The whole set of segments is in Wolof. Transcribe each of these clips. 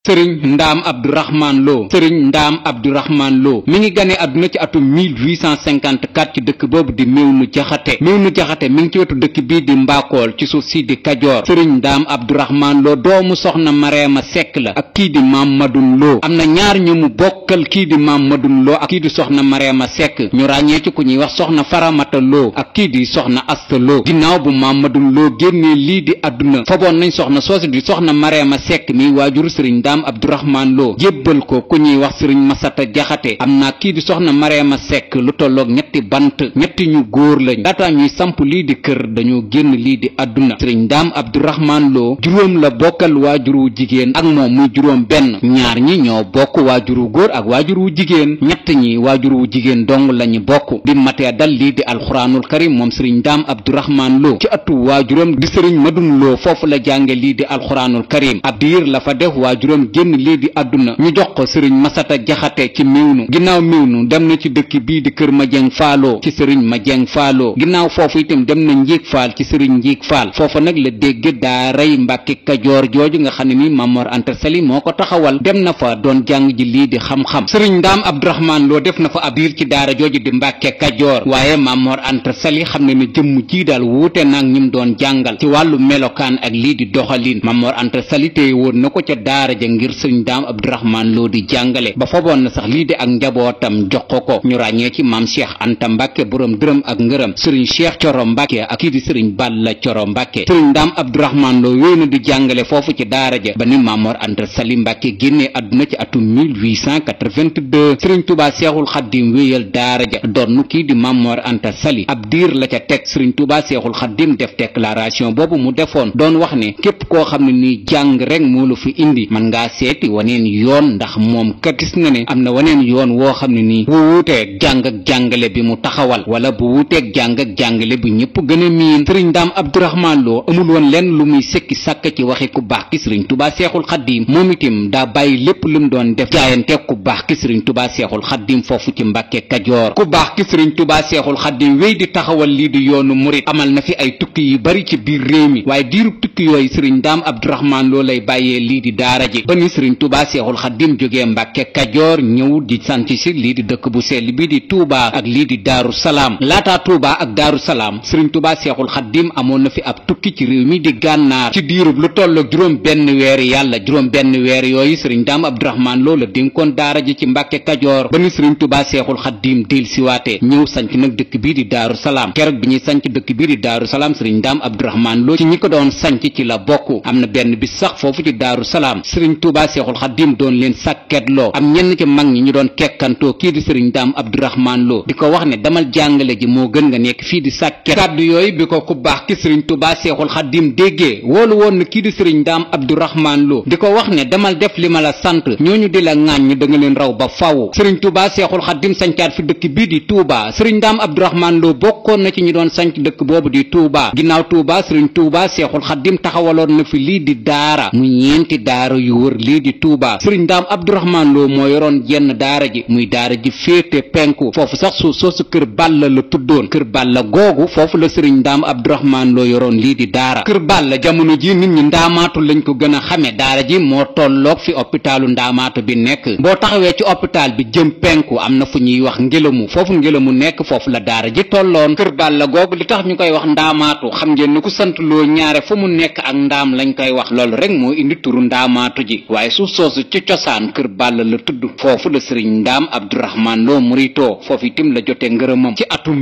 sëriñ ndaam abdourahman lo sëriñ ndaam abdourahman lo mi ngi gane àdduna ci atum 1854 ci dëkk boobu di Mewnu Jaxate mi ngi ci wetu dëkk bii di mbaakool ci suuf si di kajoor. sëriñ ndaam abdourahman lo doomu soxna mareema sekk la ak kii di maam madun lo. am na ñaar ñu mu bokkal kii di maam madun lo ak kii di soxna mareema sekk ñu ràññee ci ku ñuy wax soxna faramata lo ak kii di soxna asta lo. ginnaaw bu maam madun lo génnee lii di àdduna faboon nañ soxna soosi di soxna mareema sekk mi waajuru sëriñ ndaam abdourahman lo jébbal ko ku ñuy wax sëriñ masata jaxate. am na kii di soxna mareema sekk lu tolloog ñetti bant ñetti ñu góor lañ laataa ñuy samp lii di kër dañoo génn lii di àdduna. sëriñ ndaam abdourahman lo juróom la bokkal waajuru jigéen ak moom muy juróom benn. ñaar ñi ñoo bokk waajuru góor ak waajuru jigéen ñett ñi waajuru jigéen dong lañu bokk. bi matee dal lii di alxuraanul karim moom sëriñ ndaam abdourahman lo ci atu waajuram di sëriñ madun lo foofu la jànge lii di alxuraanul karim ab diir la fa def waajuram génn lii di àdduna ñu jox ko sëriñ masata jaxate ci Mewnu. ginnaaw Mewnu dem na ci dëkk bii di kër Madieng Faaloo ci sëriñ Madieng Faaloo. ginnaaw foofu itam dem na Njiig Faal ci sëriñ Njiig Faal. foofa nag la dégg daaray Mbàkke Kajoor jooju nga xam ne ni Mamor Anta Sali moo ko taxawal. dem na fa doon jàng ji lii di xam-xam. sëriñ ndaam abdourahman lo def na fa ab diir ci daara jooju di Mbàkke Kajoor waaye Mamor Anta Sali xam ne ne jëmm ji daal wuute nag ñim doon jàngal ci wàllu melokaan ak lii di doxalin. Mamor Anta Sali téye woon na ko ca daara ja ngir sëriñ ndaam abdourahman lo di jàngale ba faboon na sax lii di ak njabootam jox ko ñu ràññee ci maam cheikh anta mbàkke borom dërëm ak ngërëm sëriñ cheikh coro mbàkke ak kii di sëriñ balla coro mbàkke. sëriñ ndaam abdourahman lo wéy na di jàngale foofu ci daara ja ba ni Mamor Anta Sali mbàkke génnee àdduna ci atum 1882. sëriñ tubaa seexul xaddim wéyal daara ja donnu kii di Mamor Anta Sali ab diir la ca teg sëriñ tubaa seexul xaddim def déclaration boobu mu defoon doon wax ne képp koo xam ne nii jàng rek moo la fi indi man ngaa seeti waneen yoon ndax moom kat gis na ne am na waneen yoon woo xam ne nii bu wuuteeg jàng ak jàngale bi mu taxawal wala bu wuuteeg jàng ak jàngale bi ñëpp gën a miin. sëriñ ndaam abdourahman lo amul woon lenn lu muy sekki sàkk ci waxi ku baax ki sëriñ tubaa seexul xaddim moom itam daa bàyyi lépp lu mu doon def jaayante ku baax ki sëriñ tubaa seexul xaddim foofu ci mbàkke kajoor. ku baax ki sëriñ tubaa seexul xaddim wéy di taxawal lii di yoonu murit amal na fi ay tukki yu bari ci biir réew mi waaye diirub tukki yooyu sëriñ ndaam abdourahman lo lay bàyyee lii di daara ji ba ni sëriñ tubaa seexul xaddim jógee mbàkke kajoor ñëw di sant si lii di dëkk bu sell bi di Touba ak lii di Daaru Salaam. laataa Touba ak Daaru Salaam sëriñ Touba seexul xaddim amoon na fi ab tukki ci réew mi di gànnaar ci diirub lu tolloog juróom benn weeri yàlla juróom benn weer yooyu sëriñ daam abdourahman lo la dénkoon daara ji ci mbàkke kajoor ba ni sëriñ Touba seexul xaddim del siwaate ñëw sanc nag dëkk bii di Daaru Salaam. keroog bi ñuy sanc dëkk bii di Daaru Salaam sëriñ daam abdourahman lo ci ñi ko doon sanc ci la bokk. am na benn bis sax foofu ci Daaru Salaam sëriñ Touba seexul xaddim doon leen sàkketloo am ñenn ci mag ñi ñu doon kekkantoo kii di sëriñ daam abdourahman lo di ko wax ne damal jàngale ji moo gën nga nekk fii di sàkket. kàddu yooyu bi ko ku baax ki sëriñ tubaa seexul xaddim déggee woolu woon na kii di sëriñ daam abdourahman lo di ko wax ne damal def li ma la sant ñooñu di la ŋàññ da nga leen raw ba faw. sëriñ tubaa seexul xaddim sancaat fi dëkk bii di Touba sëriñ daam abdourahman lo bokkoon na ci ñi doon sanc dëkk boobu di Touba. ginnaaw Touba sëriñ tubaa seexul xaddim taxawaloon na fi lii di daara mu ñeenti daara yu wër lii di Touba. sëriñ daam abdourahman lo moo yoroon jenn daara ji muy daara ji féete penku foofu sax suuf soosu kër Balla la tuddoon. kër Balla googu foofu la sëriñ ndaam abdourahman lo yoroon lii di daara. kër Balla jamono ji nit ñi ndaamaatu lañ ko gën a xame daara ji moo tolloog fi hôpitalu ndaamaatu bi nekk. boo taxawee ci hôpital bi jëm penku am na fu ñuy wax ngelamu foofu ngelamu nekk foofu la daara ji tolloon. kër Balla googu li tax ñu koy wax ndaamaatu xam ngeen ni ku sant loo ñaare fu mu nekk ak ndaam lañ koy wax loolu rek moo indi turu ndaamaatu ji waaye suuf soosu ci cosaan kër Balla la tudd. foofu la sëriñ ndaam abdourahman lo muritoo foofu itam la jotee ngërëmam ci atum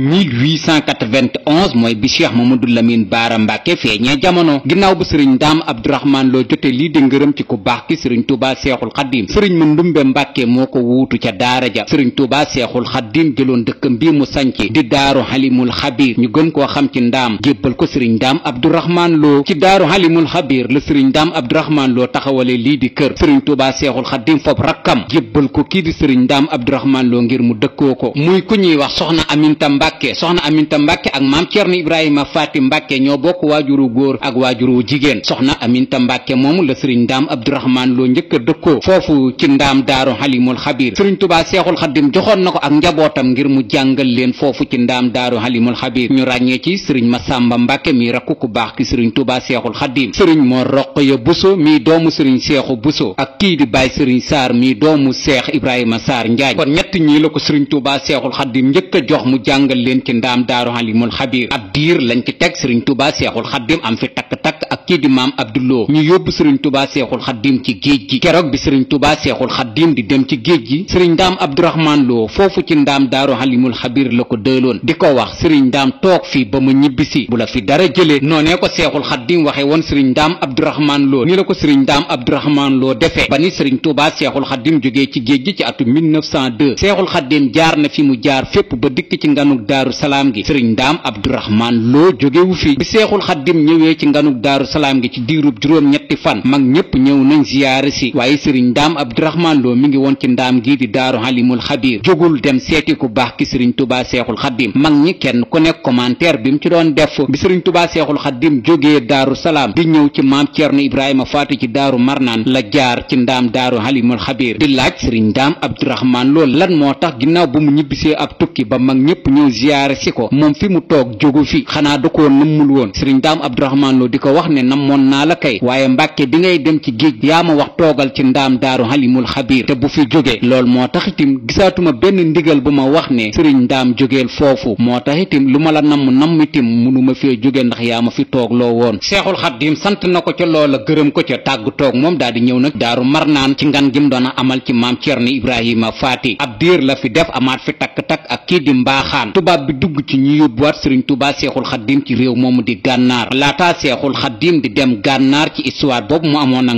1891 mooy bi cheikh mamadou lamine baara mbàkke feeñee jamono. ginnaaw bu sëriñ ndaam abdourahman lo jotee lii di ngërëm ci ku baax ki sëriñ tuuba seexul xaddim sëriñ ma ndumbe mbàkke moo ko wuutu ca daara ja. sëriñ tuuba seexul xaddim jëloon dëkkam bii mu sanc di daaru xalimul xabir ñu gën koo xam ci ndaam jébbal ko sëriñ ndaam abdourahman lo. ci daaru xalimul xabir la sëriñ ndaam abdourahman lo taxawale lii di kër sëriñ tuuba seexul xaddim fob rakkam jébbal ko kii di sëriñ ndaam abdourahman lo ngir mu dëkkoo ko muy ku ñuy wax soxna aminta mbàkke. soxna aminta mbàkke ak maam ceerno ibrahima faati mbàkke ñoo bokk waajuru góor ak waajuru jigéen. soxna aminta mbàkke moomu la sëriñ ndaam abdourahman lo njëkk a dëkkoo foofu ci ndaam daaru xalimul xabir. sëriñ tubaa seexul xaddim joxoon na ko ak njabootam ngir mu mu jàngal leen foofu ci ndaam daaru halimul xabir ñu ràññee ci sëriñ Masamba Mbàkke mi rakku ku baax ki sëriñ Tuubaa seexul xaddim sëriñ Mor Roqaya Buso mi doomu sëriñ Seexu Buso ak kii di Baay sëriñ Saar mi doomu Seex Ibrahima Saar Njaañ kon ñett ñii la ko sëriñ Tuubaa seexul xaddim njëkk a jox mu jàngal leen ci ndaam daaru halimul xabir ab diir lañ ci teg sëriñ Tuubaa seexul xaddim am fi takk-takk ak kii di maam Abduloo ñu yóbbu sëriñ Tuubaa seexul xaddim ci géej gi keroog bi sëriñ Tuubaa seexul xaddim di dem ci géej gi sëriñ Ndaam Abdourahman Lo foofu ci ndaam daaru halimul xabir la ko dëloon di ko wax sëriñ Ndaam toog fi ba ma ñibbisi bu la fi dara jëlee noonee ko seexul xaddim waxe woon sëriñ Ndaam Abdourahman Lo ni la ko sëriñ Ndaam Abdourahman Lo defee ba ni sëriñ Tuubaa seexul xaddim jógee ci géej gi ci atu 1902 seexul xaddim jaar na fi mu jaar fépp ba dikk ci nganuk daaru salaam gi sëriñ Ndaam Abdourahman Lo jógewu fi bi seexul xaddim ñëwee ci nganuk daaru salaam gi ci diirub juróom-ñetti fan mag ñépp ñëw nañ ziyaare si waaye sëriñ Ndaam Abdourahman Lo mi ngi woon ci ndaam gii di daaru halimul xabir jógul dem seeti ku baax ki sëriñ Tuubaa seexul xaddim mag ñi kenn ku nekk commentaire bi mu ci doon def bi sëriñ Tuubaa seexul xaddim jógee daaru salaam di ñëw ci maam Ceerno Ibrahima Faati ci daaru marnaan la jaar ci ndaam daaru halimul xabir di laaj sëriñ Ndaam Abdourahman Lo lan moo tax ginnaaw bu mu ñibbisee ab tukki ba mag ñépp ñëw ziyaare si ko moom fi mu toog jógu fi xanaa da koo nëmmul woon sëriñ Ndaam Abdourahman Lo di ko wax ne namoon naa la kay waaye mbàkke bi ngay dem ci géej yaa ma wax toogal ci ndaam daaru halimul xabir te bu fi jóge lool moo tax itam gisaatuma benn ndigal bu ma wax ne sëriñ Ndaam jógeel foofu moo tax itam lu ma la namm itam munuma fee jóge ndax yaa ma fi toog loo woon seexul xaddim sant na ko ca loola gërëm ko ca tàggu toog moom daal di ñëw nag daaru marnaan ci ngan gim doon a amal ci maam Ceerno Ibrahima Faati ab diir la fi def amaat fi takk-takk ak kii di mbaaxaan tubaab bi dugg ci ñu yóbbuwaat sëriñ Tuubaa seexul xaddim ci réew moomu di gànnaar laataa seexul xaddim di dem gànnaar ci histoire boobu mu amoon ak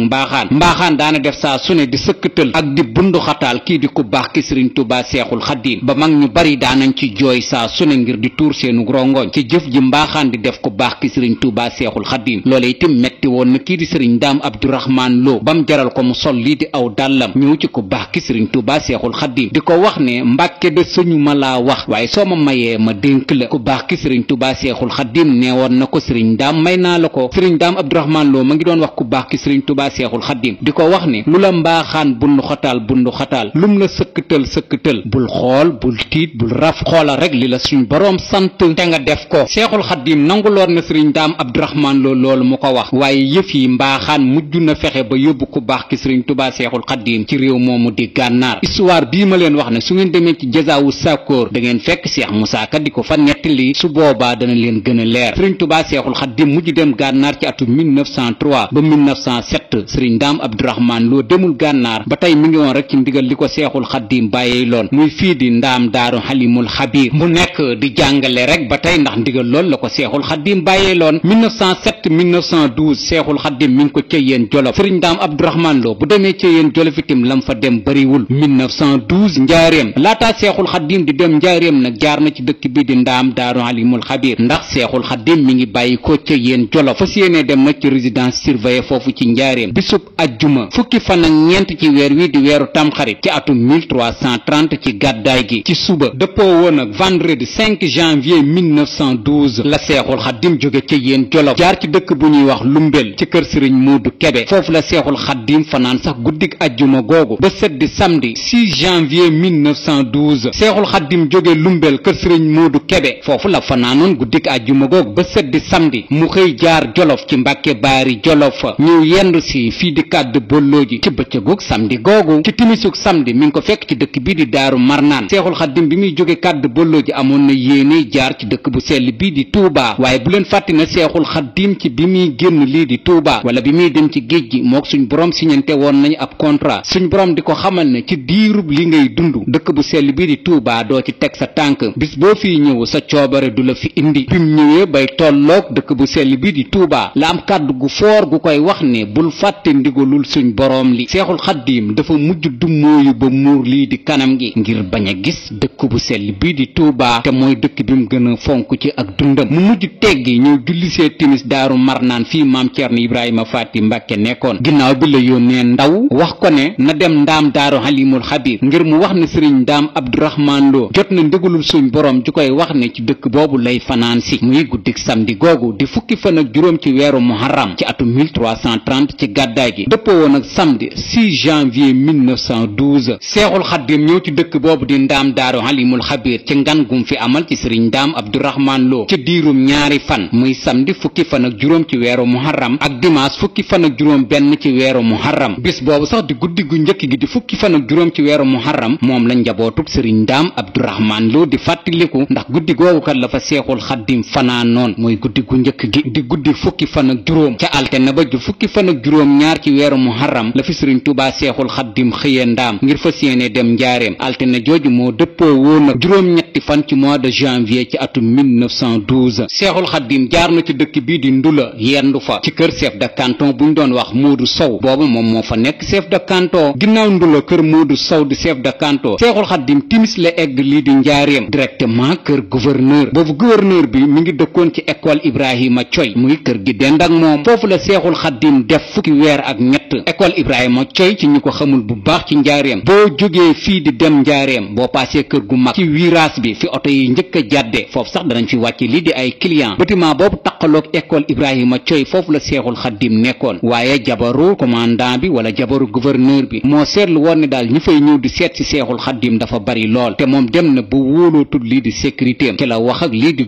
mbaaxaan daana def saa su ne di sëkkatal ak di bundu xataal kii di ku baax ki sëriñ Tuubaa seexul xaddim ba mag ñu bari daanañ ci jooy saa su ne ngir di tuur seenu rongoñ ci jëf ji mbaaxaan di def ku baax ki sëriñ Tuubaa seexul xaddim loole itam metti woon na kii di sëriñ Ndaam Abdourahman Lo bam jaral ko mu sol lii di aw dàllam ñëw ci ku baax ki sëriñ Tuubaa seexul xaddim di ko wax ne mbàkke de sëñu ma laa wax waaye soo ma mayee ma dénk la ku baax ki sëriñ Tuubaa seexul xaddim neewoon na ko sëriñ Ndaam may naa la ko sëriñ Ndaam Abdourahman Lo ma ngi doon wax ku baax ki sëriñ Tuubaa seexul xaddim di ko wax ne lu la mbaaxaan bundu xataal lum la sëkkatal bul xool bul tiit bul raf xoolal rek li la suñ boroom sant te nga def ko seexul xaddim nanguloon na sëriñ Ndaam Abdourahman Lo loolu mu ko wax waaye yëf yi mbaaxaan mujj na fexe ba yóbbu ku baax ki sëriñ Tuubaa seexul xaddim ci réew moomu di gànnaar histoire bii ma leen wax ne su ngeen demee ci jasaawu sàkkoor da ngeen fekk Seex Musaa Ka di ko fa nettali su boobaa dana leen gën a leer sëriñ Tuubaa seexul xaddim mujj dem gànnaar ci atu 1903 ba 1907 sëriñ Ndaam Abdourahman Lo demul gànnaar ba tey mi ngi woon rek ci ndigal li ko seexul xaddim bàyyee loon muy fii di ndaam daaru halimul xabir mu nekk di jàngale rek ba tey ndax ndigal lool la ko seexul xaddim bàyyee loon 1907 1912 seexul xaddim mi ngi ko Ceyeen Jolof sëriñ Ndaam Abdourahman Lo bu demee Ceyeen Jolof itam lam fa dem bariwul 1912 njaareem laataa seexul xaddim di dem njaareem nag jaar na ci dëkk bi di ndaam daaru halimul xabir ndax seexul xaddim mi ngi bàyyi ko Ceyeen Jolof fas yéene dem nag ci résidence surveillée foofu ci njaareem bisub ajjuma fukki fan ak ñeent ci weer wi di weeru tamxarit ci atum 1330 ci gàddaay gi ci suba dëppoo woon ak vendredi 5 janvier 1912 la seexul xaddim jóge ca yéen jolof jaar ci dëkk bu ñuy wax lumbel ci kër sëriñ Moodu Kebe foofu la seexul xaddim fanaan sax guddik ajjuma googu ba set di samedi 6 janvier 1912 seexul xaddim jóge lumbel kër sëriñ Moodu Kebe foofu la fanaanoon guddik ajjuma googu ba set di samedi mu xëy jaar jolof ci Mbàkke Baari Jolof ñëw yendu si fii di kàdd bollooji ci bëccëgug samedi googu ci timisug samedi mi ngi ko fekk ci dëkk bii di daaru marnaan seexul xaddim bi muy jóge kàdd bollooji amoon na yéene jaar ci dëkk bu sell bii di Touba waaye bu leen fàtti na seexul xaddim ci bi muy génn lii di Touba wala bi muy dem ci géej gi mook suñ borom siñante woon nañu ab contrat suñ borom di ko xamal ne ci diirub li ngay dund dëkk bu sell bii di Touba doo ci teg sa tànk bis boo fiy ñëw sa coobare du la fi indi bi mu ñëwee bay tolloog dëkk bu sell bii di Touba la am kàddu gu foor gu koy wax ne bul fàtte ndigalul suñ boroom li seexul xaddim dafa mujj dummóoyu ba muur lii di kanam gi ngir bañ a gis dëkk bu sell bii di Touba te mooy dëkk bi mu gën a fonk ci ak dundam mu mujj teggi ñëw jullisee timis daaru marnaan fii maam Ceerno Ibrahima Faati Mbàkke nekkoon ginnaaw bi la yónnee ndaw wax ko ne na dem ndaam daaru halimul xabir ngir mu wax ne sëriñ Ndaam Abdourahman Lo jot na ndigalul suñ boroom ju koy wax ne ci dëkk boobu lay fanaan si muy guddik samedi googu di fukki fan ak juróom ci weeru muharram ci atum 1330 ci gàddaay gi dëppoo woon ak samedi 6 janvier 1912 seexul xaddim ñëw ci dëkk boobu di ndaam daaru Halimul Xabir ci ngan gum fi amal ci sëriñ Ndaam Abdourahmane Lo ci diirum ñaari fan muy samedi fukki fan ak juróom ci weeru muharram ak dimanche fukki fan ak juróom benn ci weeru muharram bis boobu sax di guddi gu njëkk gi di fukki fan ak juróom ci weeru muharram moom la njabootug sëriñ Ndaam Abdourahmane Lo di fàttaliku ndax guddi googu kat la fa seexul xaddim fanaanoon mooy guddi gu njëkk gi di guddi fukki fan ak juróom ca altine ba ju fukki fan ak juróom ñaar ci weeru muharram la fi sëriñ Tuubaa seexul xaddim xëye ndaam ngir fas yéene dem njaareem altine jooju moo dëppoo woon ak juróom-ñetti fan ci mois de janvier ci atum 1912 seexul xaddim jaar na ci dëkk bii di Ndula yendu fa ci kër chef de canton bu ñu doon wax Moodu Sow boobu moom moo fa nekk chef de canton ginnaaw Ndula kër Moodu Sow di chef de canton seexul xaddim timis la egg lii di njaareem directement kër gouverneur boobu gouverneur bi mi ngi dëkkoon ci école Ibrahima Coy muy kër gi dend ak moom foofu la seexul xaddim def fukki weer ak ñett école Ibrahima Coy ci ñu ko xamul bu baax ci njaareem boo jógee fii di dem njaareem boo paasee kër gu mag ci virage bi fi oto yi njëkk a jàdde foofu sax danañ fi wàcc lii di ay client bâtiment boobu taqaloog école Ibrahima Coy foofu la seexul xaddim nekkoon waaye jabaru commandant bi wala jabaru gouverneur bi moo seetlu woon ne daal ñi fay ñëw di seet ci seexul xaddim dafa bari lool te moom dem na ba wóolootul lii di sécurité am ci la wax ak lii di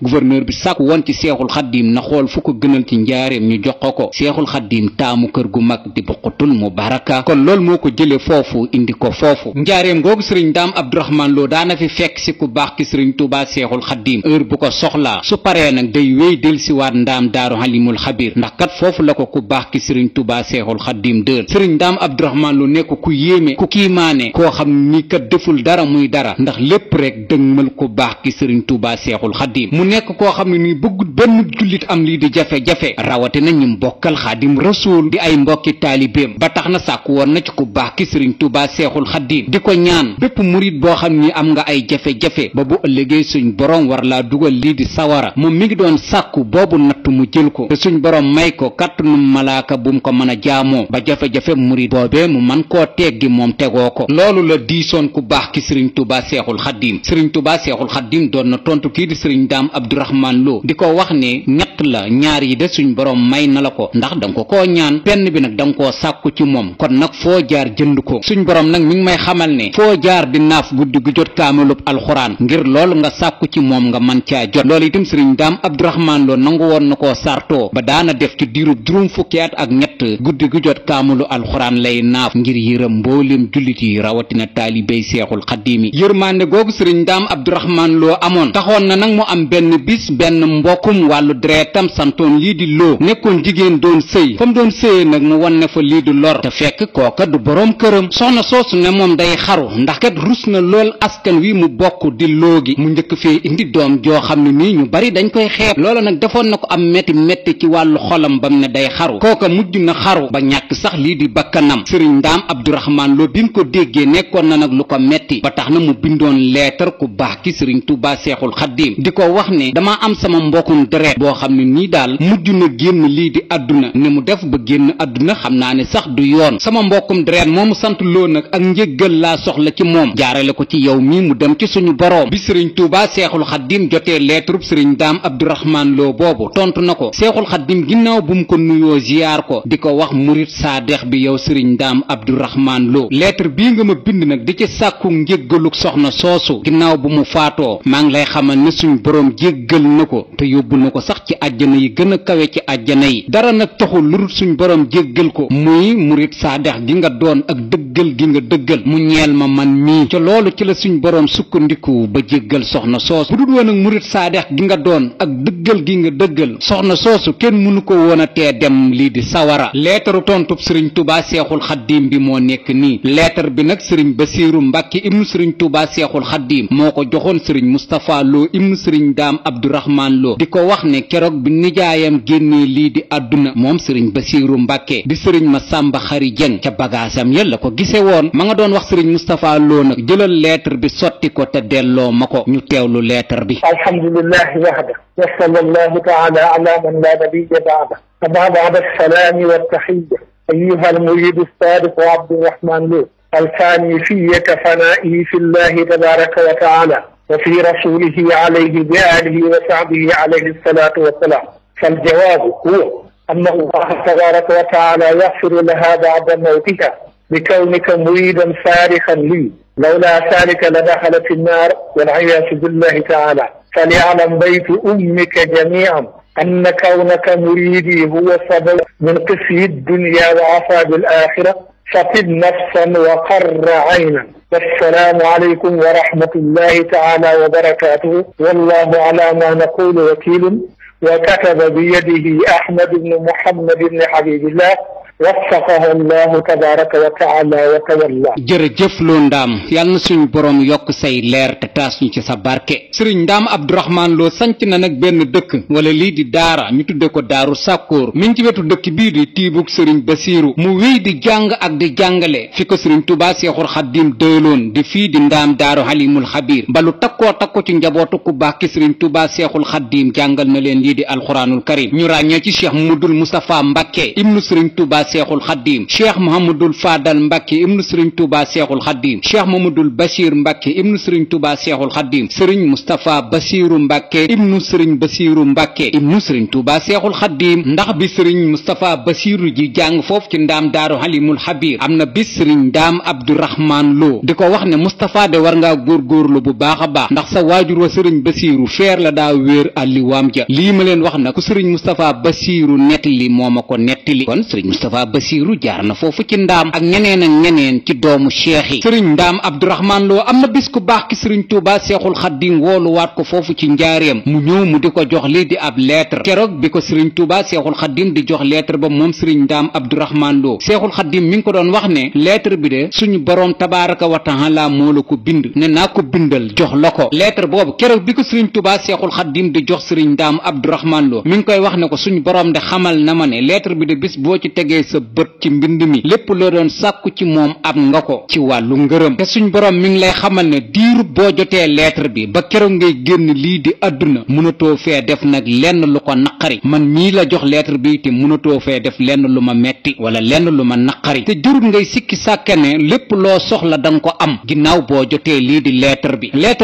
gouverneur bi sàkk woon ci seexul xaddim na xool fu ko gënal ci njaareem ñu jox ko seexul xaddim taamu kër gu mag di Buqatul Mubaraka kon loolu moo ko jële foofu indi ko foofu njaareem googu sëriñ Ndaam Abdourahmane Lo daana fi fekk si ku baax ki sëriñ Tuubaa seexul xaddim heure bu ko soxlaa su paree nag day wéy del siwaat ndaam daaru Halimul Xabir ndax kat foofu la ko ku baax ki sëriñ Tuubaa seexul xaddim dël sëriñ Ndaam Abdourahmane Lo nekk ku yéeme ku kiimaane koo xam ni kat deful dara muy dara ndax lépp rek dëgmal ku baax ki sëriñ Tuubaa seexul xaddim mu nekk koo xam ne ni bëggut benn jullit am lii di jafe-jafe rawatina ñim bokkal xaadim rasuul di ay mbokki taalibeem ba tax na sàkku woon na ci ku baax ki sëriñ Tuubaa seexul xaddim di ko ñaan bépp murit boo xam ni am nga ay jafe-jafe ba bu ëllëgee suñ borom war laa dugal lii di sawara moom mi ngi doon sàkku boobu natt mu jël ko te suñ borom may ko kàttanu malaaka bu mu ko mën a jaamoo ba jafe-jafe murit boobee mu man koo teggi moom tegoo ko loolu la diisoon ku baax ki sëriñ Tuubaa seexul xaddim sëriñ Tuubaa seexul xaddim doon na tontu kii di sëriñ Ndaam Abdourahmane Lo di ko wax ne ñett la ñaar yi de suñ borom may na la ko ndax danga ko koo ñaan benn bi nag danga koo sàkku ci moom kon nag foo jaar jënd ko suñ borom nag mi ngi may xamal ne foo jaar di naaf guddi gu jot kaamilub alxuraan ngir loolu nga sàkku ci moom nga man caa jot loolu itam sëriñ Ndaam Abdourahmane Lo nangu woon na koo sartoo ba daana def ci diirub juróom fukki at ak ñett guddi gu jot kaamilu alxuraan lay naaf ngir yërëm mbooleem jullit yi rawatina taalibey seexul xaddim yi yërmande googu sëriñ Ndaam Abdourahmane Lo amoon taxoon na nag mu am benn bis benn mbokkum wàllu deretam santoon lii di Lo nekkoon jigéen doon sëy fa mu doon sëyee nag mu wan ne fa lii di lor te fekk kooka du boroom këram soxna soosu ne moom day xaru ndax kat rus na lool askan wi mu bokk di Lo gi mu njëkk fee indi doom joo xam ne nii ñu bari dañ koy xeeb loola nag defoon na ko am metti ci wàllu xolam bam ne day xaru kooka mujj na xaru ba ñàkk sax lii di bakkanam sëriñ Ndaam Abdourahmane Lo bi mu ko déggee nekkoon na nag lu ko metti ba tax na mu bindoon leetar ku baax ki sëriñ Tuubaa seexul xaddim di ko wax ne dama am sama mbokkum deret boo xam ne nii daal mujj na génn lii di àdduna ni mu def ba génn àdduna xam naa ne sax du yoon sama mbokkum deret moomu sant Lo nag ak njéggal laa soxla ci moom jaarale ko ci yow mii mu dem ci suñu boroom bi sëriñ Tuubaa seexul xaddim jotee leetarub sëriñ Ndaam Abdourahmane Lo boobu tontu na ko seexul xaddim ginnaaw bu mu ko nuyoo ziyaar ko di ko wax murit saadex bi yow sëriñ Ndaam Abdourahmane Lo lettre bii nga ma bind nag di ci sàkku njéggaluk soxna soosu ginnaaw bu mu faatoo maa ngi lay xamal ne suñ boroom jéggal na ko te yóbbu na ko sax ci àjjana yi gën a kawe ci àjjana yi dara nag taxul lu dul suñ boroom jéggal ko muy murit saadex gi nga doon ak dëggal gi nga dëggal mu ñeel ma man mii ca loolu ci la suñ boroom sukkandiku ba jéggal soxna soosu bu dul woon ak murit saadex gi nga doon ak dëggal gi nga dëggal soxna soosu kenn mënu ko woon a tee dem lii di sawara leetaru tontub sëriñ Tuubaa seexul xaddim bi moo nekk nii leetar bi nag sëriñ Basiiru Mbàkke ibnu sëriñ Tuubaa seexul xaddim moo ko joxoon sëriñ Mustapha Lo ibnu sëriñ Ndaam Abdourahmane Lo di ko wax ne keroog bi nijaayam génnee lii di àdduna moom sëriñ Basiiru Mbàkke di sëriñ Masamba Xari Jeng ca bagaasam ya la ko gise woon ma nga doon wax sëriñ Mustapha Lo nag jëlal leetar bi sotti ko te delloo ma ko ñu teewlu leetar bi alhamdulillahi wahda wa sallallahu taala ala man la nabiyya ba'da amma ba'da as-salaami wa at-tahiyya ayyuha al-muriid as-saadiq Abdourahmane Lo الفاني في كفنائه في الله تبارك وتعالى وفي رسوله عليه بآله وصحبه عليه الصلاة والسلام فالجواب هو أن الله تبارك وتعالى يغفر لها بعد موتها بكونك مريدا صارخا لي لولا ذلك لدخل في النار والعياذ بالله تعالى. فليعلم بيت أمك جميعا أن كونك مريدي هو سبب من قسي الدنيا وعذاب الآخرة. فطب نفسا وقر عينا. والسلام عليكم ورحمة الله تعالى وبركاته، والله على ما نقول وكيل. وكتب بيده أحمد بن محمد بن حبيب الله waffaqahu allahu tabaraka wa taala wa tawalla. jërëjëf Lo Ndaam yàlla na suñu borom yokk say leer te taas ñu ci sa barke. sëriñ Ndaam Abdourahmane Lo sanc na nag benn dëkk wala lii di daara ñu tudde ko daaru sàkkoor mi ngi ci wetu dëkk bii di tiibug sëriñ Basiiru mu wéy di jàng ak di jàngale fi ko sëriñ Tuubaa Seexul Xaddiim dëloon di fii di ndaam daaru Halimul Xabiir balu takkoo takko ci njabootu ku baax ki sëriñ Tuubaa Seexul Xaddiim jàngal na leen lii di alxuraanul karim ñu ràññee ci cheikh Mamadul Moustapha Mbàkke ibnu sëriñ Tuubaa Seexul Xaddiim cheikh Mohamadul Fadal Mbàkke ibnu sëriñ Tuubaa Seexul Xaddiim cheikh Mamadul Bachir Mbàkke ibnu sëriñ Tuubaa Seexul Xaddiim sëriñ Moustapha Basiiru Mbàkke ibnu sëriñ Basiiru Mbàkke ibnu sëriñ Tuubaa Seexul Xaddiim ndax bi sëriñ Moustapha Basiiru ji jàng foofu ci ndaam daaru Halimul Xabiir am na bis sëriñ Ndaam Abdourahmane Lo di ko wax ne Moustapha de war ngaa góorgóorlu bu baax a baax ndax sa waajur wa sëriñ Basiiru feer la daa wéer àlliwaam ja lii ma leen wax na ku sëriñ Moustapha Basiiru nettali moo ma ko nettali kon sëriñ Moustapha Basiiru jaar na foofu ci ndaam ak ñeneen ak ñeneen ci doomu cheikh yi sëriñ Ndaam Abdourahmane Lo am na bis ku baax ki sëriñ Tuubaa Seexul Xaddiim wooluwaat ko foofu ci njaareem mu ñëw mu di ko jox lii di ab lettre keroog bi ko sëriñ Tuubaa Seexul Xaddiim di jox lettre ba moom sëriñ Ndaam Abdourahmane Lo Seexul Xaddiim mi ngi ko doon wax ne lettre bi de suñu boroom tabaaraka wa taala moo la ko bind ne naa ko bindal jox la ko lettre boobu keroog bi ko sëriñ Tuubaa Seexul Xaddiim di jox sëriñ Ndaam Abdourahmane Lo mi ngi koy wax ne ko suñu boroom de xamal na ma ne lettre bi de bis boo ci tegee sa bët ci mbind mi lépp loo doon sàkku ci moom am nga ko ci wàllu ngërëm te suñ boroom mi ngi lay xamal ne diiru boo jotee lettre bi ba keroog ngay génn lii di àdduna mënatoo fee def nag lenn lu ko naqari man mii la jox lettre bi te mënatoo fee def lenn lu ma metti wala lenn lu ma naqari te jurut ngay sikki sàkke ne lépp loo soxla danga ko am ginnaaw boo jotee lii di lettre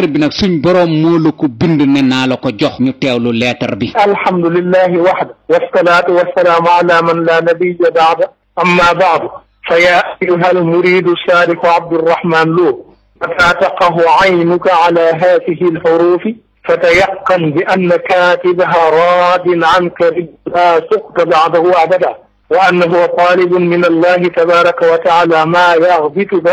bi nag suñ boroom moo la ko bind ne naa la ko jox ñu teewlu lettre bi. alhamdulillahi wahda wassalaatu wassalaamu ala man la nabiyya ba'da amma ba'du fa ya ayyuha almuridu saadiqu Abdourahmane Lo mata taqahu aynuka ala hadihi alhurufi فتيقن بأن كاتبها راض عنك لا سقط بعده أبدا وأنه طالب من الله تبارك وتعالى ما يغبطك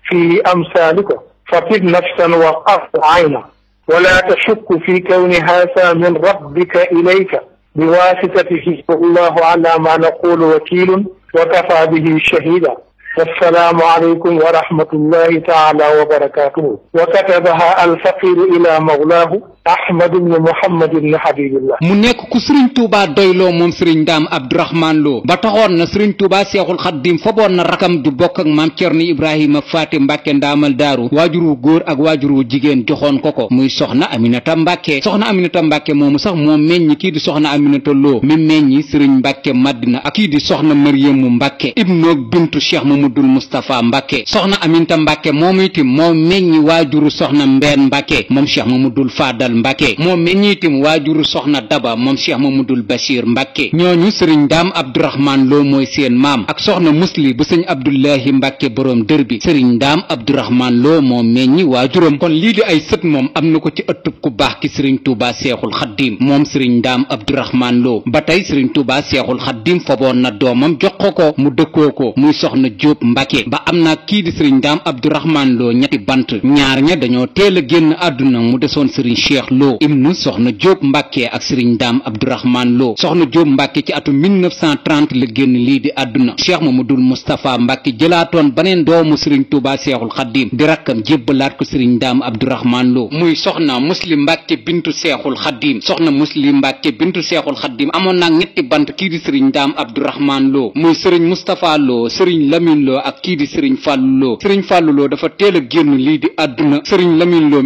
في أمثالك فطب نفسا وقف عينا ولا تشك في كون هذا من ربك إليك بواسطته والله على ما نقول وكيل وكفى به شهيدا والسلام عليكم ورحمة الله تعالى وبركاته وكتبها الفقير إلى مولاه Ahmad ibn Muhammad ibn Habibillah mu nekk ku sëriñ Tuubaa doyloo moom sëriñ Ndaam Abdourahmane Lo ba taxoon na sëriñ Tuubaa Seexul Xaddiim foboon na rakam ju bokk ak maam Cerno Ibrahima Faati Mbàkke ndaamal daaru waajur wu góor ak waajur wu jigéen joxoon ko muy soxna Aminata Mbàkke soxna Aminata Mbàkke moomu sax moom meññi kii di soxna Aminata Lo mi meññi sëriñ Mbàkke Madina ak kii di soxna Mariyamu Mbàkke ibnoog bintu Cheikh Mamadul Moustapha Mbàkke soxna Aminata Mbàkke moomu itam moo meññi waajuru soxna Mbeen Mbàkke moom Cheikh Mamadul Fadal Mbàkke moom meññiitim waajuru soxna Daba moom Cheikh Mamadul Bachir Mbàkke ñooñu sëriñ Ndaam Abdourahmane Lo mooy seen maam ak soxna Musli bu sëñ Abdullahi Mbàkke boroom dër bi sëriñ Ndaam Abdourahmane Lo moom meññi waajuram kon lii di ay sët moom am na ko ci ëttub ku baax ki sëriñ Tuubaa Seexul Xaddiim moom sëriñ Ndaam Abdourahmane Lo ba tey sëriñ Tuubaa Seexul Xaddiim foboon na doomam jox ko mu dëkkoo ko muy soxna Jóob Mbàkke ba am na kii di sëriñ Ndaam Abdourahmane Lo ñetti bant ñaar ña dañoo teel a génn àdduna mu desoon sëriñ Cheikh Lo ibnu soxna Jóob Mbàkke ak sëriñ Ndaam Abdourahmane Lo soxna Jóob Mbàkke ci atum 1930 la génn lii di àdduna Cheikh Mamadul Moustapha Mbàkke jëlaatoon baneen doomu sëriñ Tuubaa Seexul Xaddiim di rakkam jébbalaat ko sëriñ Ndaam Abdourahmane Lo muy soxna Muslim Mbàkke bintu Seexul Xaddiim soxna Muslim Mbàkke bintu Seexul Xaddiim amoon nag ñetti bant kii di sëriñ Ndaam Abdourahmane Lo muy sëriñ Moustapha Lo sëriñ Lamine Lo ak kii di sëriñ Fàllu Lo sëriñ Fàllu Lo dafa teel a génn lii di àdduna sëriñ Lamine Lo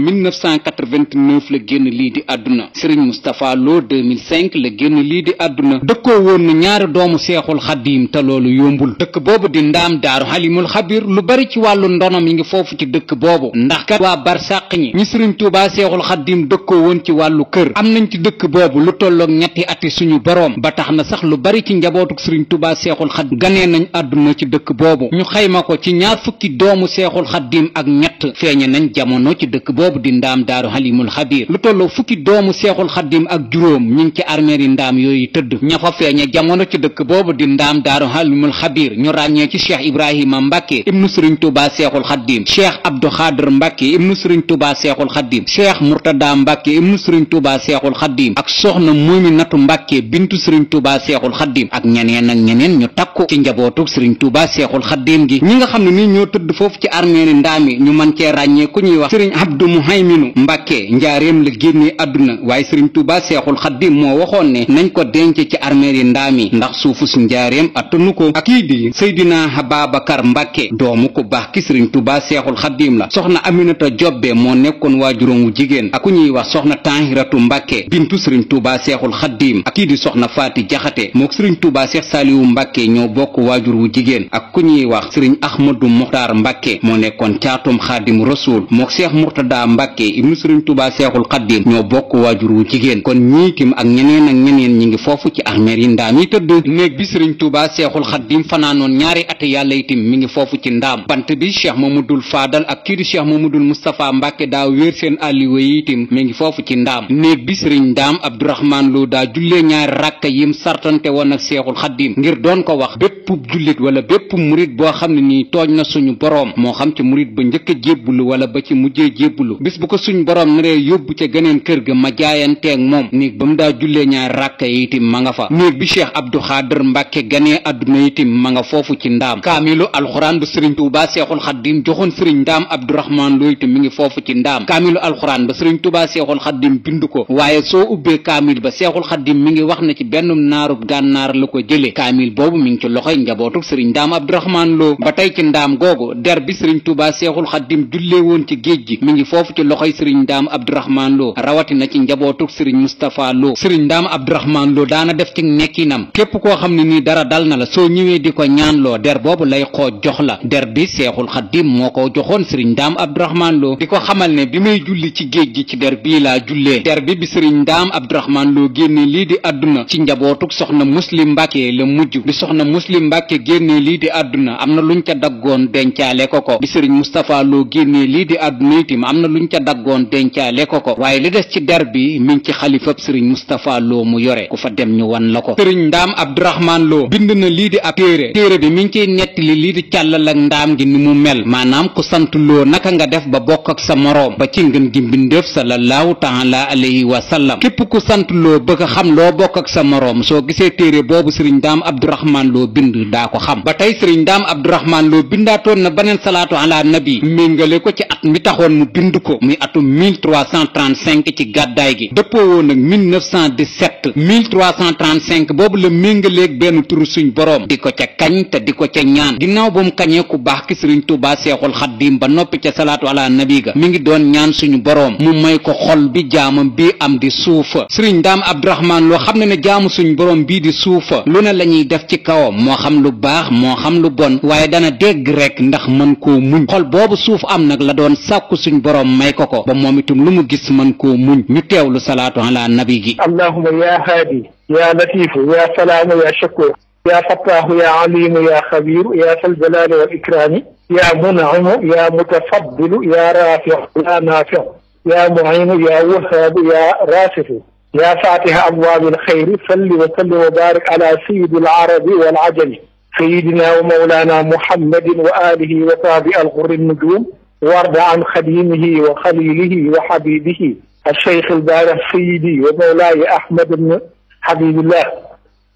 1989 la génn lii di àdduna sëriñ Moustapha Lo 2005 la génn lii di àdduna dëkkoo woon na ñaari doomu Seexul Xaddiim te loolu yombul dëkk boobu di ndaam daaru Halimul Xabiir lu bari ci wàllu ndonom yi ngi foofu ci dëkk boobu ndax kat waa barsàq ñi sëriñ Tuubaa Seexul Xaddiim dëkkoo woon ci wàllu kër am nañ ci dëkk boobu lu tolloog ñetti ati suñu boroom ba tax na sax lu bari ci njabootuk sëriñ Tuubaa Seexul Xaddiim ganee nañ àdduna ci dëkk boobu boobu ñu xayma ko ci ñaar fukki doomu seexul xaddim ak ñett feeñe nañ jamono ci dëkk boobu di ndaam daaru halimul xabir lu tolloo fukki doomu seexul xaddim ak juróom ñi ngi ci armeeri ndaam yooyu tëdd ña fa feeñe jamono ci dëkk boobu di ndaam daaru halimul xabir ñu ràññee ci cheikh ibrahima mbàkke ibnu sëriñ tuuba seexul xaddim cheikh abdou xaadir mbàkke ibnu sëriñ tuuba seexul xaddim cheikh murtada mbàkke ibnu sëriñ tuuba seexul xaddim ak soxna muminatu mbàkke bintu sëriñ tuuba seexul xaddim ak ñeneen ak ñeneen ñu takku ci njabootug sëriñ tuuba seexul xaddim gi ñi nga xam ne nii ñoo tëdd foofu ci armeeri ndaam yi ñu mën cee ràññee ku ñuy wax sëriñ abdu muhayminu mbàkke njaareem la génnee àdduna waaye sëriñ tuuba seexul xaddim moo waxoon ne nañ ko denc ci armeeri ndaam yi ndax suufu su njaareem attanu ko ak kii di seydina hababakar mbàkke doomu ku baax ki sëriñ tuuba seexul xaddim la soxna aminata jobbe moo nekkoon waajuróom wu jigéen ak ku ñuy wax soxna tahiratu mbàkke bintu sëriñ tuuba seexul xaddim ak kii di soxna faati jaxate mook sëriñ tuuba seex saaliwu mbàkke ñoo bokk waajur wu jigéen ak ku ñuy wax sëriñ ahmadu muxtaar mbàkke moo nekkoon caatum xaadim rasul mook seex murtada mbàkke ibnu sëriñ tuuba seexul xaddim ñoo bokk waajur wu jigéen kon ñiitim ak ñeneen ñi ngi foofu ci armeer yi ndaam yi tëdd néeg bi sëriñ tuuba seexul xaddim fanaanoon ñaari ati yàlla itim mi ngi foofu ci ndaam bant bi cheikh mamadul faadal ak kii di cheikh mamadul mustapha mbàkke daa wéer seen àlliwa yi itim mi ngi foofu ci ndaam néeg bi sëriñ ndaam abdourahman lo daa jullee ñaari ràkka yim sartante woon ak seexul xaddim ngir doon ko wax bépp jullit wala bépp murit boo xam ne nii tooñ na suñu boroom moo xam ci murit ba njëkk a jébbulu wala ba ci mujjee jébbulu bis bu ko suñ boroom naree yóbbu ca geneen kër ga ma jaayanteeg moom néeg ba mu daa jullee ñaari ràkka yi itim ma nga fa néeg bi cheikh abdou xaadir mbàkke ganee àdduna itim ma nga foofu ci ndaam kaamilu alxuraan ba sëriñ tuuba seexul xaddim joxoon sëriñ ndaam abdourahman lo itim mi ngi foofu ci ndaam kaamilu alxuraan ba sëriñ tuuba seexul xaddim bind ko waaye soo ubbee kaamil ba seexul xaddim mi ngi wax na ci benn naarub gànnaar la ko jëlee kaamil boobu mi ngi ci loxoy njabootuk sëriñ ndaam abdourahman lo ba tey ci ndaam googu der bi sëriñ tuuba seexul xaddim jullee woon ci géej gi mi ngi foofu ci loxoy sëriñ ndaam abdourahman lo rawatina ci njabootuk sëriñ mustapha lo sëriñ ndaam abdourahman lo daana def ci nekkinam képp koo xam ne nii dara dal na la soo ñëwee di ko ñaanloo der boobu lay xooj jox la der bi seexul xaddim moo ko joxoon sëriñ ndaam abdourahman lo di ko xamal ne bi may julli ci géej gi ci der bii laa jullee der bi bi sëriñ ndaam abdourahman lo génne lii di àdduna ci njabootuk soxna muslim mbàkke la mujj bi soxna muslim mbàkke génne lii di àdduna am na luñ ca daggoon dencaale ko bi sëriñ mustapha lo génne lii di àdduna itim am na luñ ca daggoon dencaale ko waaye li des ci der bi mi ngi ci xalifab sëriñ mustapha lo mu yore ku fa dem ñu wan la ko sëriñ ndaam abdourahman lo bind na lii di ab téere bi mi ngi ciy nettali lii di càllal ak ndaam gi ni mu mel maanaam ku sant loo naka nga def ba bokk ak sa moroom ba ci ngën gi mbindeef sallallahu taala alayhi wa sallam képp ku sant loo bëgg a xam loo bokk ak sa moroom soo gisee téere boobu sëriñ ndaam abdourahman lo bind daa ko xam ba tey sëriñ ndaam abdourahman lo bindaatoon na beneen salaatu ala nabi méngale ko ci at mi taxoon mu bind ko muy atum 1335 ci gàddaay gi dëppoo woon ak 1917 1335 boobu la méngaleeg benn turu suñ boroom di ko ca kañ te di ko ca ñaan ginnaaw ba mu kañee ku baax ki sëriñ tuuba seexul xaddim ba noppi ca salaatu ala nabi ga mi ngi doon ñaan suñu boroom mu may ko xol bi jaamam bii am di suufa sëriñ ndaam abdourahman loo xam ne ne jaamu suñu boroom bii di suufa lu ne la ñuy def ci kawam moo xam lu baax moo xam lu bon waaye dana dégg rek ndax mën koo muñ xol boobu suuf am nag la doon sàkku suñ boroom may ko ba moom itam lu mu gis mën koo muñ ñu teewlu salaatu ala nabi gi allahumma ya haadi ya latifu ya salaamu ya shakur ya fattaahu ya alimu ya xabiru ya sal jalaali wal ikraami ya mun'imu ya mutafaddilu ya raafiu ya naafiu ya mu'inu ya wahaabu ya raasifu ya faatiha abwaabil xayri salli wa sallim wa baarik ala sayyidil arabi wal ajami sayyidina wa mawlaana muhammadin wa aalihi wa sahbihi al-ghurri an-nujuum warda an xadimihi wa xalilihi wa xabibihi الشيخ البارح سيدي ومولاي أحمد بن حبيب الله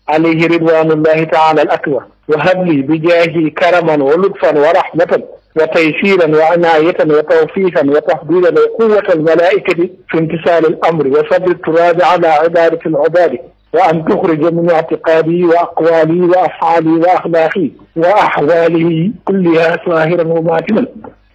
عليه رضوان الله تعالى الأكبر وهب لي بجاهه كرما ولطفا ورحمة وتيسيرا وعناية وتوفيقا وتفضيلا وقوة الملائكة في امتثال الأمر وصبر التراب على عبادة العباد وأن تخرج من اعتقادي وأقوالي وأفعالي وأخلاقي وأحوالي كلها ظاهرا وباطنا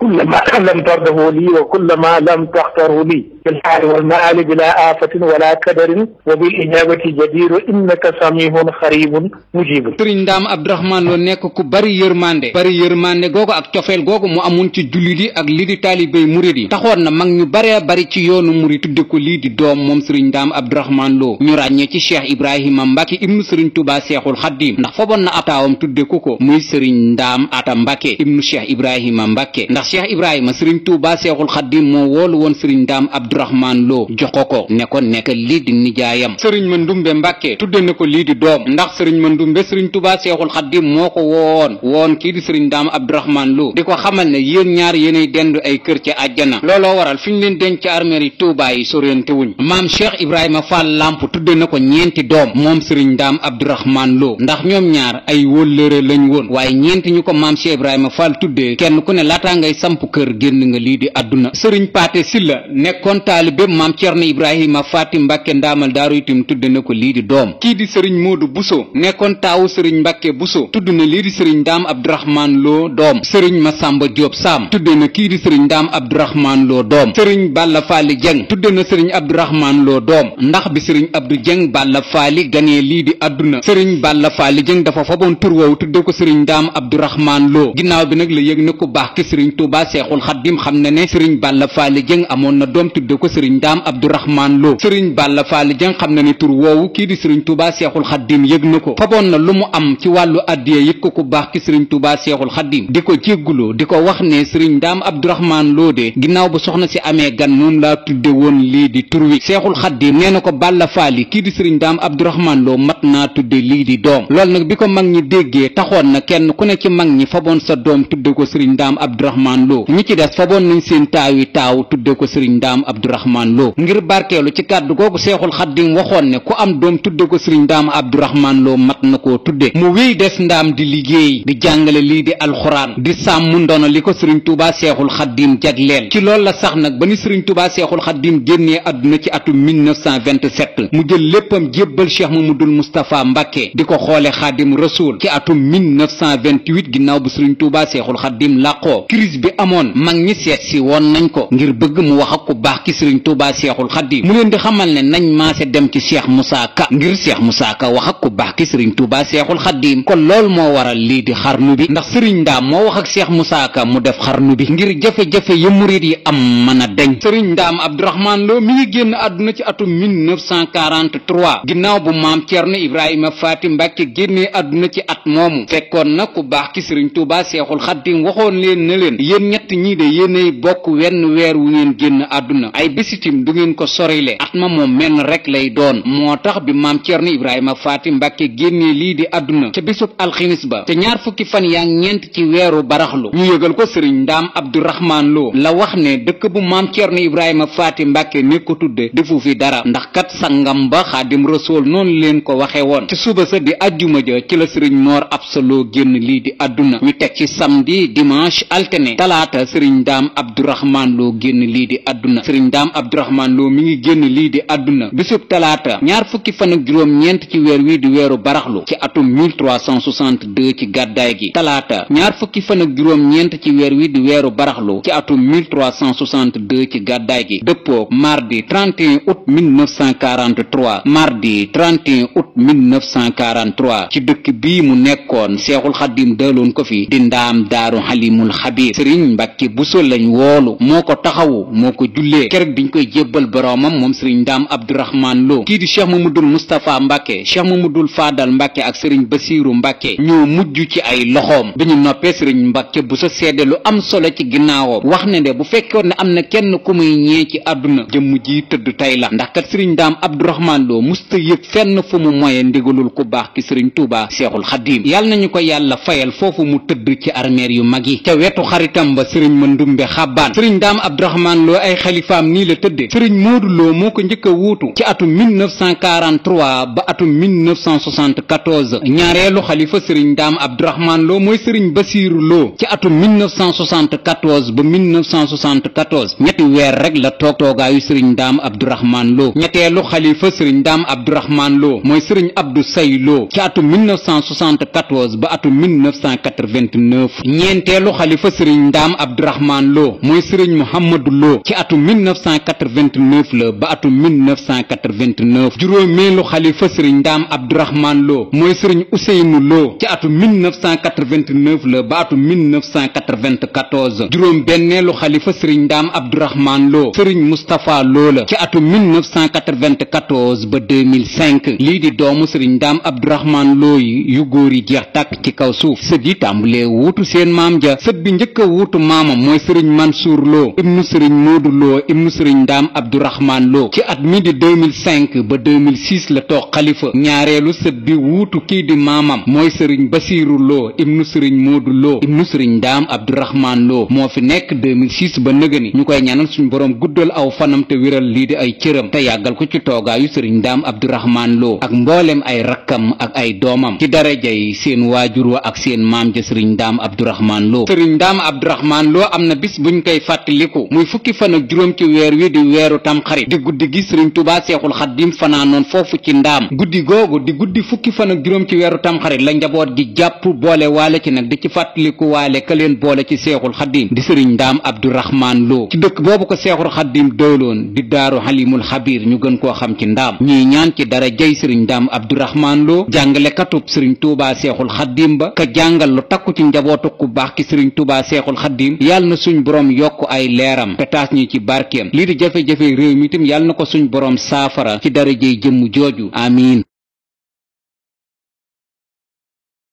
كلما لم ترده لي وكلما لم تختره لي في الحال والمآل بلا آفة ولا كدر وبالإجابة جدير إنك سميع قريب مجيب. sëriñ Ndaam Abdourahmane Lo nekk ku bari yërmande googu ak cofeel googu mu amoon ci jullit yi ak lii di taalibey murid yi taxoon na mag ñu baree bari ci yoonu murid tudde ko lii di doom moom sëriñ Ndaam Abdourahmane Lo ñu ràññee ci Cheikh Ibrahima Mbacke ibnu sëriñ Touba Seexul Xaddim ndax foboon na ab taawam tudde ko muy sëriñ Ndaam Ata Mbacke ibnu Cheikh Ibrahima Mbacke ndax Cheikh Ibrahima sëriñ Touba Seexul Xaddim moo woolu woon sëriñ Ndaam Abdourahmane Lo jox ko ne ko nekk lii di nijaayam sëriñ Mandumbe Mbacke tudde na ko lii di doom ndax sëriñ Mandumbe sëriñ Touba Seexul Xaddim moo ko woon kii di sëriñ Ndaam Abdourahmane Lo di ko xamal ne yéen ñaar yéenay dend ay kër ca àjjana looloo waral fi ñu leen denc ci armeer yi Touba yi sorente wuñ maam Cheikh Ibrahima Fall Lamp tudde na ko ñeenti doom moom sëriñ Ndaam Abdourahmane Lo ndax ñoom ñaar ay wóllëre lañ woon waaye ñeenti ñu ko maam Cheikh Ibrahima Fall tuddee kenn ku ne laataa ngay samp kër génn nga lii di àdduna sëriñ Paate Silla nekkoon taalibe maam Cerno Ibrahima Faati Mbàkke ndaamal daaru itam tudde na ko lii di doom kii di sëriñ Moodu Buso nekkoon taawu sëriñ Mbàkke Buso tudd na lii di sëriñ Ndaam Abdourahmane Lo doom sëriñ Masamba Jóob Saam tudde na kii di sëriñ Ndaam Abdourahmane Lo doom sëriñ Balla Faali Jeng tudde na sëriñ Abdourahmane Lo doom ndax bi sëriñ Abdou Jeng Balla Faali ganee lii di àdduna sëriñ Balla Faali Jeng dafa faboon tur woowu tudde ko sëriñ Ndaam Abdourahmane Lo ginnaaw bi nag la yëg na ku baax ki sëriñ Tuubaa Seexul Xaddim xam na ne sëriñ Balla Faali Jeng amoon na doom tudde ko sëriñ Ndaam Abdourahmane Lo sëriñ Balla Faali Jeng xam na ne tur woowu kii di sëriñ Tuubaa Seexul Xaddim yëg na ko faboon na lu mu am ci wàllu addiya yit ko ku baax ki sëriñ Tuubaa Seexul Xaddim di ko jégguloo di ko wax ne sëriñ Ndaam Abdourahmane Lo de ginnaaw bu soxna si amee gan moom laa tudde woon lii di tur wi Seexul Xaddim nee na ko Balla Faali kii di sëriñ Ndaam Abdourahmane Lo mat naa tudde lii di doom loolu nag bi ko mag ñi déggee taxoon na kenn ku ne ci mag ñi faboon sa doom tudde ko sëriñ Ndaam Abdourahmane Lo ñi ci des faboon nañ seen taaw tudde ko sëriñ Ndaam Abdourahmane Lo ngir barkeelu ci kàddu googu Seexul Xaddim waxoon ne ku am doom tudde ko sëriñ Ndaam Abdourahmane Lo mat na koo tudde mu wéy des ndaam di liggéey di jàngale lii di alxuraan di sàmm ndono li ko sëriñ Tuubaa Seexul Xaddim jagleel ci loolu la sax nag ba ni sëriñ Tuubaa Seexul Xaddim génnee àdduna ci atum 1927 mu jël léppam jébbal Cheikh Mamadul Moustapha Mbàkke di ko xoole Xaadim Rasuul ci atum 1928 ginnaaw bu sëriñ Tuubaa Seexul Xaddim làqoo crise bi amoon mag ñi seet si woon nañ ko ngir bëgg mu wax ak ku baax ki sëriñ Tuubaa Seexul Xaddim mu leen di xamal ne nañ maase dem ci Cheikh Moussa Ka ngir Cheikh Moussa Ka wax ak ku baax ki sëriñ Tuubaa Seexul Xaddim kon loolu moo waral lii di xarnu bi ndax sëriñ Ndaam moo wax ak Cheikh Moussa Ka mu def xarnu bi ngir jafe-jafe ya murit yi am mën a deñ sëriñ Ndaam Abdourahmane Lo mi ngi génn àdduna ci atum 1943 ginnaaw bu maam Cerno Ibrahima Faati Mbàkke génnee àdduna ci at moomu fekkoon na ku baax ki sëriñ Tuubaa Seexul Xaddim waxoon leen ne leen yéen ñett ñii de yéenay bokk wenn weer wu ngeen génn àdduna ay bésitim du ngeen ko sorile at ma moom menn rek lay doon moo tax bi maam Cerno Ibrahima Faati Mbàkke génnee lii di àdduna ca bésub alximis ba te ñaar fukki fan yaa ñeent ci weeru baraxlu ñu yëgal ko sëriñ Ndaam Abdourahmane Lo la wax ne dëkk bu maam Cerno Ibrahima Faati Mbàkke ne ko tudde defu fi dara ndax kat sangam ba Xaadim Rasuul noonu leen ko waxe woon ci suba sa di ajjuma ja ci la sëriñ Mor Absa Lo génn lii di àdduna ñu teg ci samedi dimanche altine talaata sëriñ Ndaam Abdourahmane Lo génn lii di àdduna sëriñ Ndaam Abdourahmane Lo mi ngi génn lii di àdduna bisub talaata ñaar fukki fan ak juróom-ñeent ci weer wi di weeru baraxlu ci atum 1362 ci gàddaay gi talaata ñaar fukki fan ak juróom-ñeent ci weer wi di weeru baraxlu ci atum 1362 ci gàddaay gi dëppoo mardi 31 août 1943 mardi 31 août 1943 ci dëkk bii mu nekkoon Seexul Xaddim daloon ko fi di Ndaam Daaru Xalimul Xabiir sëriñ Mbàkke Buso lañ woolu moo ko taxawu moo ko jullee keroog biñ koy jébbal boroomam moom sëriñ Ndaam Abdourahmane Lo kii di Cheikh Mamadul Moustapha Mbàkke Cheikh Mamadul Faadal Mbàkke ak sëriñ Basiiru Mbàkke ñoo mujj ci ay loxoom bi ñu noppee sëriñ Mbàkke Buso seede lu am solo ci ginnaawam wax ne de bu fekkoon ne am na kenn ku muy ñee ci àdduna jëmm ji tëdd tey la ndax kat sëriñ Ndaam Abdourahmane Lo musta yëg fenn fu mu moye ndigalul ku baax ki sëriñ Tuubaa Seexul Xaddim yàlla nañu ko yàlla fayal foofu mu tëdd ci armeer yu mag yi ca wetu xaritam ba sëriñ Mandumbe Xabbaan sëriñ Ndaam Abdourahmane Lo ay xalifaam nii la tëdde sëriñ Moodu Lo moo ko njëkk a wuutu ci atum 1943 ba atum 1974 ñaareelu xalifa sëriñ Ndaam Abdourahmane Lo mooy sëriñ Basiiru Lo ci atum 1974 ba 1974 ñetti weer rek la toogaayu sëriñ Ndaam Abdourahmane Lo ñetteelu xalifa sëriñ Ndaam Abdourahmane Lo mooy sëriñ Abdou Say Lo ci atum 1974 ba atum 1989 ñeenteelu xalifa sëriñ sëriñ ndaam abdourahman lo mooy sëriñ mohamadu lo ci atum 1989 la ba atum 1989 juróomeelu xalifa sëriñ ndaam abdourahman lo mooy sëriñ useynu lo ci atum 1989 la ba atum 1994 juróom benneelu xalifa sëriñ ndaam abdourahman lo sëriñ mustapha lo la ci atum 1994 ba 2005 lii di doomu sëriñ ndaam abdourahman lo yi yu góor yi jeex tàkk ci kaw suuf sët yi tàmbulee wuutu seen maam ja sët bi njëkk a wuutu maamam mooy sëriñ mansuur lo ibnu sëriñ moodu lo ibnu sëriñ ndaam abdourahman lo ci at mi di 2005 ba 2006 la toog xalifa ñaareelu sët bi wuutu kii di maamam mooy sëriñ basiiru lo ibnu sëriñ moodu lo ibnu sëriñ ndaam abdourahman lo moo fi nekk 2006 ba nëgëni ñu koy ñaanal suñu boroom guddal aw fanam te wéral lii di ay cëram te yàggal ko ci toogaayu sëriñ ndaam abdourahman lo ak mboolem ay rakkam ak ay doomam ci daraja yi seen waajur wa ak seen maam ja sëriñ ndaam abdourahman lo sëriñ ndaam abdourahman lo am na bis buñ koy fàttaliku muy fukki fan ak juróom ci weer wi di weeru tamxarit di guddi gi sëriñ tubaa seexul xaddim fanaanoon foofu ci ndaam guddi googu di guddi fukki fan ak juróom ci weeru tamxarit la njaboot gi jàpp boole waale ci nag di ci fàttaliku waale ka leen boole ci seexul xaddim di sëriñ ndaam abdourahman lo ci dëkk boobu ko seexul xaddim dëwloon di daaru xalimul xabir ñu gën koo xam ci ndaam ñuy ñaan ci dara jay sëriñ ndaam abdourahman lo jàngale katub sëriñ tuubaa seexul xaddim ba ka jàngal lu takku ci njabootu ku baax ki sëriñ tuubaa seexul xaddim yàlla na suñ boroom yokk ay leeram te taas ñu ci barkeem lii di jafe-jafe réew mi itam yàlla na ko suñ boroom saafara ci dara jay jëmm jooju amiin